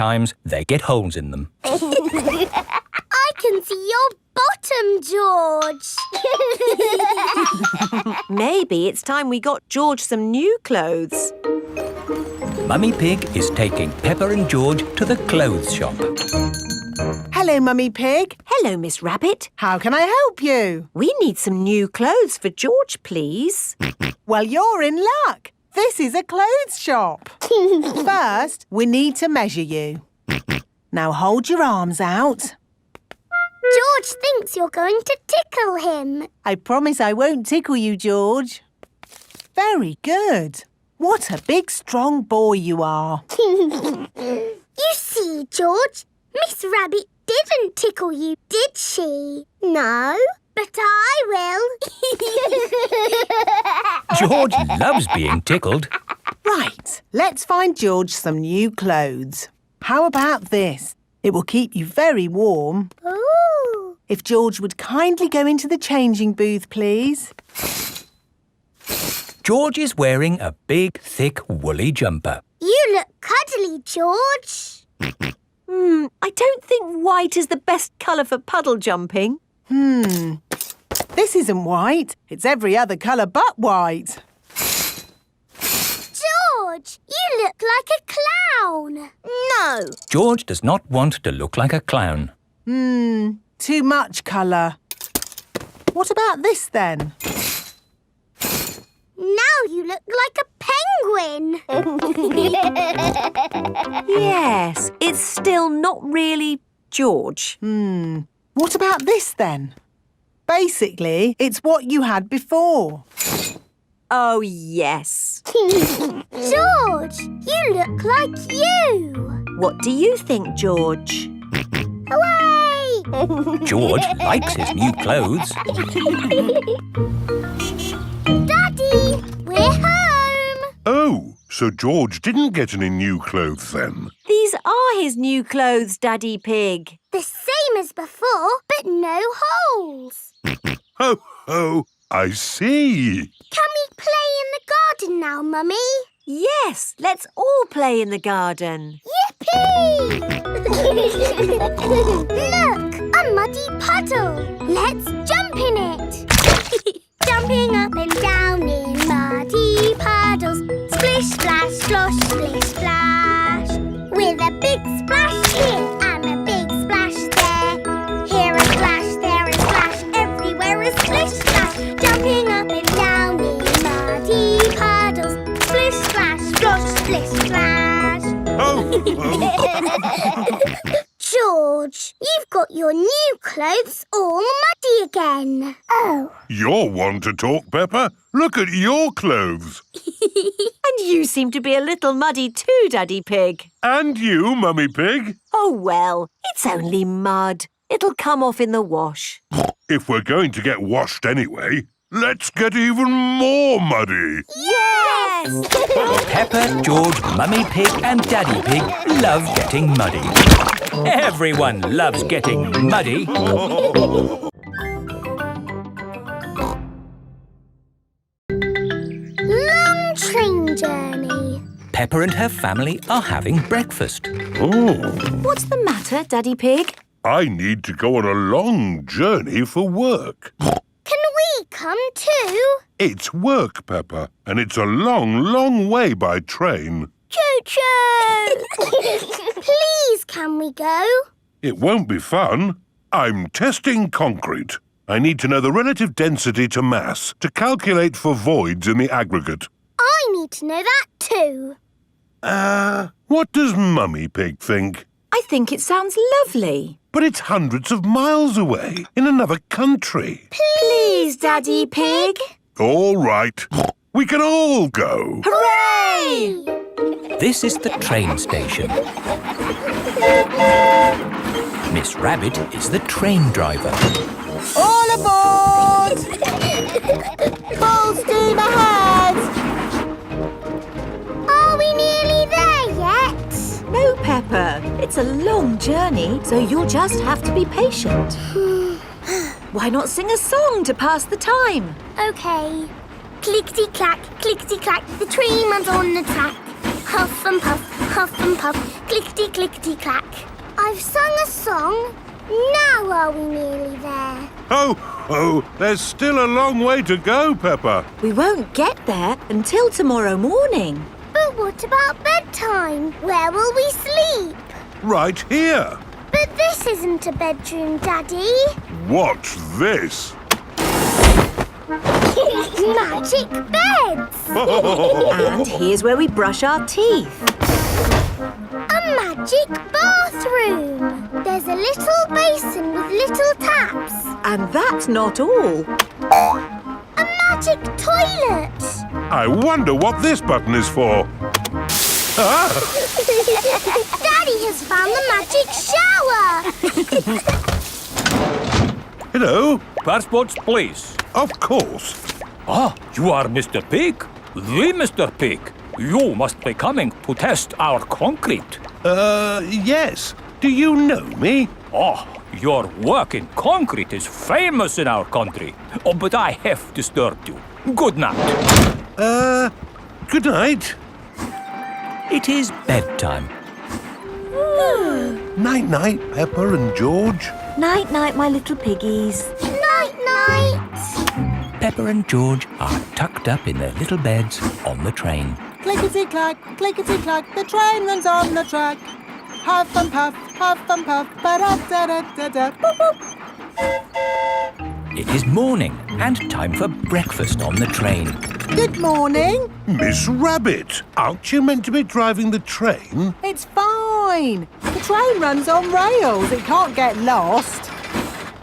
Sometimes they get holes in them. I can see your bottom, George. Maybe it's time we got George some new clothes. Mummy Pig is taking Peppa and George to the clothes shop. Hello, Mummy Pig. Hello, Miss Rabbit. How can I help you? We need some new clothes for George, please. Well, you're in luck. This is a clothes shop. First, we need to measure you. Now hold your arms out. George thinks you're going to tickle him. I promise I won't tickle you, George. Very good. What a big, strong boy you are. You see, George, Miss Rabbit didn't tickle you, did she? No, but I will. George loves being tickled. Right, let's find George some new clothes. How about this? It will keep you very warm. Ooh. If George would kindly go into the changing booth, please. George is wearing a big, thick, woolly jumper. You look cuddly, George. I don't think white is the best colour for puddle jumping. This isn't white. It's every other colour but white. George, you look like a clown. No. George does not want to look like a clown. Too much colour. What about this then? Now you look like a penguin. Yes, it's still not really George. What about this then? Basically, it's what you had before. Oh, yes. George, you look like you. What do you think, George? Hooray! George likes his new clothes. Daddy, we're home. Oh, so George didn't get any new clothes then? These are his new clothes, Daddy Pig. The same as before, but no holes. Ho, ho, I see. Can we play in the garden now, Mummy? Yes, let's all play in the garden. Yippee! Look, a muddy puddle. Let's jump in it. Jumping up and down in muddy puddles. Splish, splash, slosh, splish, splash. With a big splash here and a big splash there. Here a splash, there a splash, everywhere a splish, splash. Jumping up and down in muddy puddles. Splish, splash, slosh, splish, splash. Ho, ho. George, you've got your new clothes all muddy again. Oh. You're one to talk, Peppa. Look at your clothes. And you seem to be a little muddy too, Daddy Pig. And you, Mummy Pig. Oh, well, it's only mud. It'll come off in the wash. If we're going to get washed anyway, let's get even more muddy. Yes! Peppa, George, Mummy Pig and Daddy Pig love getting muddy. Everyone loves getting muddy. Long train journey. Peppa and her family are having breakfast. Oh, What's the matter, Daddy Pig? I need to go on a long journey for work. Can we come too? It's work, Peppa, and it's a long, long way by train. Choo-choo! Please, can we go? It won't be fun. I'm testing concrete. I need to know the relative density to mass to calculate for voids in the aggregate. I need to know that too. What does Mummy Pig think? I think it sounds lovely. But it's hundreds of miles away, in another country. Please, Daddy Pig. All right. We can all go. Hooray! This is the train station. Miss Rabbit is the train driver. All aboard! Full steam ahead! Are we nearly there yet? No, Peppa. It's a long journey, so you'll just have to be patient. Why not sing a song to pass the time? OK. Clickety-clack, the train runs on the track. Huff and puff, clickety-clickety-clack. I've sung a song. Now are we nearly there? Oh, there's still a long way to go, Peppa. We won't get there until tomorrow morning. But what about bedtime? Where will we sleep? Right here. But this isn't a bedroom, Daddy. What's this? Magic beds! And here's where we brush our teeth. A magic bathroom! There's a little basin with little taps. And that's not all. A magic toilet! I wonder what this button is for. Daddy has found the magic shower! Hello? Passports, please. Of course. Ah, you are Mr. Pig? The Mr. Pig. You must be coming to test our concrete. Yes. Do you know me? Oh, your work in concrete is famous in our country. Oh, but I have disturbed you. Good night. Good night. It is bedtime. Night-night, Peppa and George. Night-night, my little piggies. Night-night! Peppa and George are tucked up in their little beds on the train. Clickety-clack, clickety-clack, the train runs on the track. Huff and puff, ba-da-da-da-da, boop, boop. It is morning and time for breakfast on the train. Good morning. Miss Rabbit, aren't you meant to be driving the train? It's fine. The train runs on rails. It can't get lost.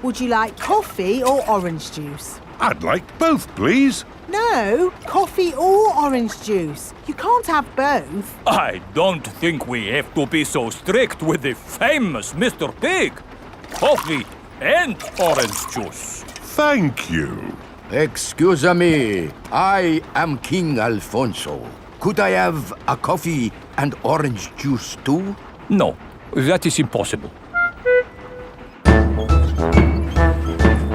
Would you like coffee or orange juice? I'd like both, please. No, coffee or orange juice. You can't have both. I don't think we have to be so strict with the famous Mr. Pig. Coffee and orange juice. Thank you. Excuse me, I am King Alfonso. Could I have a coffee and orange juice too? No, that is impossible.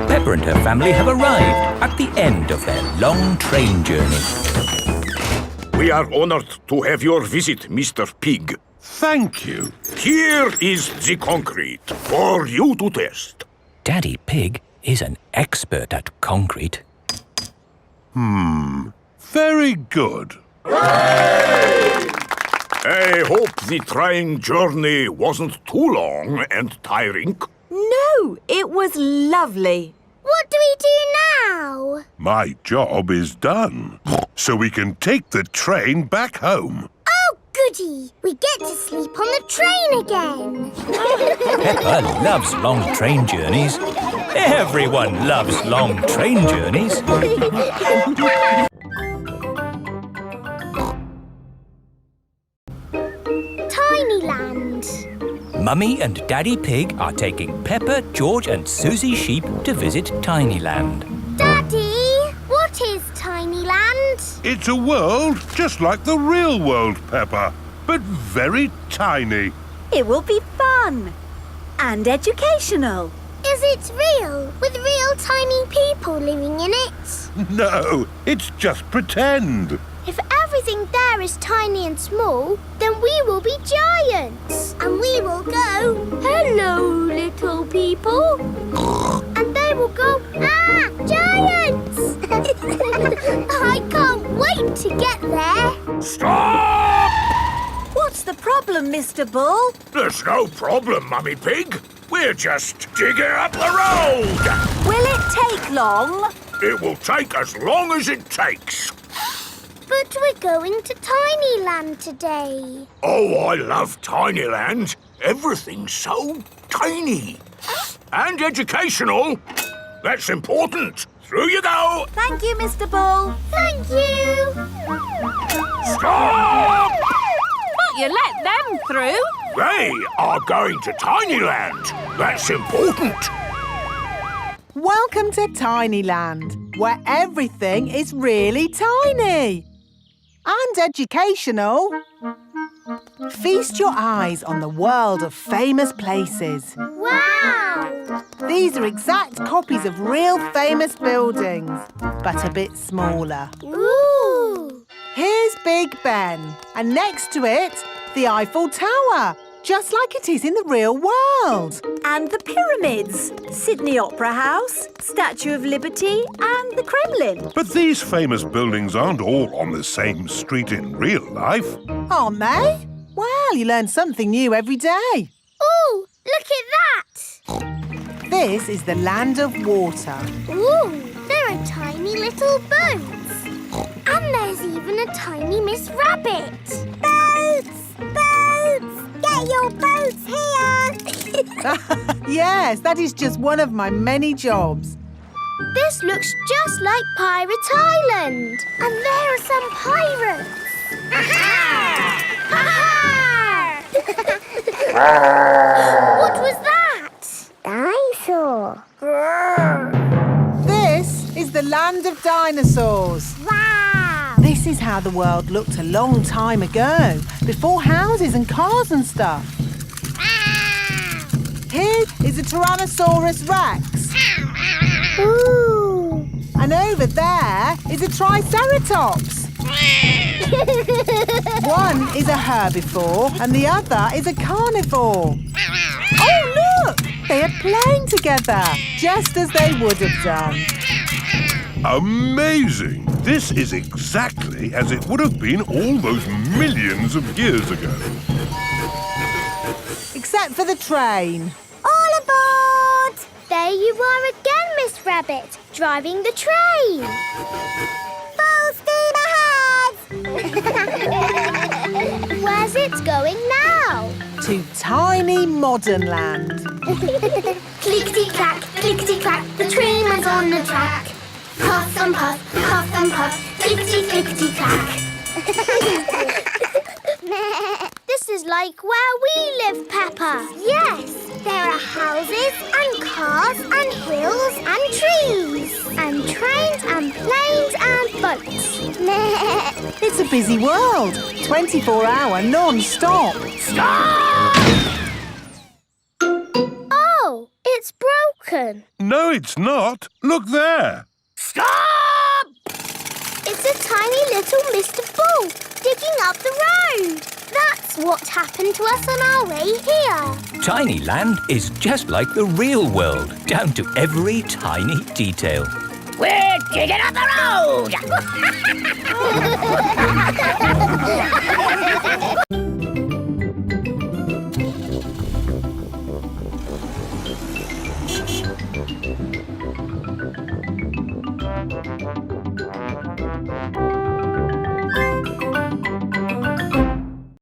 Peppa and her family have arrived at the end of their long train journey. We are honored to have your visit, Mr. Pig. Thank you. Here is the concrete for you to test. Daddy Pig is an expert at concrete. Very good. I hope the train journey wasn't too long and tiring. No, it was lovely. What do we do now? My job is done. So we can take the train back home. Oh, goody! We get to sleep on the train again. Peppa loves long train journeys. Everyone loves long train journeys. Tinyland. Mummy and Daddy Pig are taking Peppa, George and Susie Sheep to visit Tinyland. Daddy, what is Tinyland? It's a world just like the real world, Peppa, but very tiny. It will be fun and educational. Is it real, with real tiny people living in it? No, it's just pretend. If everything there is tiny and small, then we will be giants. And we will go, hello, little people. And they will go, ah, giants! I can't wait to get there. Stop! What's the problem, Mr. Bull? There's no problem, Mummy Pig. We're just digging up the road. Will it take long? It will take as long as it takes. But we're going to Tinyland today. Oh, I love Tinyland. Everything's so tiny. And educational. That's important. Through you go. Thank you, Mr. Bull. Thank you. Stop! But you let them through. They are going to Tinyland. That's important. Welcome to Tinyland, where everything is really tiny. And educational. Feast your eyes on the world of famous places. Wow! These are exact copies of real famous buildings, but a bit smaller. Ooh! Here's Big Ben, and next to it, the Eiffel Tower, just like it is in the real world. And the pyramids, Sydney Opera House, Statue of Liberty and the Kremlin. But these famous buildings aren't all on the same street in real life. Aren't they? Well, you learn something new every day. Ooh, look at that! This is the land of water. Ooh, there are tiny little boats. And there's even a tiny Miss Rabbit. Boats! Boats! Get your boats here! Yes, that is just one of my many jobs. This looks just like Pirate Island. And there are some pirates. What was that? Dinosaur. This is the land of dinosaurs. Wow! This is how the world looked a long time ago, before houses and cars and stuff. Here is a Tyrannosaurus Rex. Ooh! And over there is a Triceratops. One is a herbivore and the other is a carnivore. Oh, look! They are playing together, just as they would have done. Amazing! This is exactly as it would have been all those millions of years ago. Except for the train. All aboard! There you are again, Miss Rabbit, driving the train. Full steam ahead! Where's it going now? To tiny modern land. Clickety-clack, clickety-clack, the train runs on the track. Puff and puff, clickety-clickety-clack. This is like where we live, Peppa. Yes, there are houses and cars and hills and trees and trains and planes and boats. It's a busy world. 24-hour non-stop. Oh, it's broken. No, it's not. Look there. Stop! It's a tiny little Mr. Bull digging up the road. That's what happened to us on our way here. Tiny land is just like the real world, down to every tiny detail. We're digging up the road!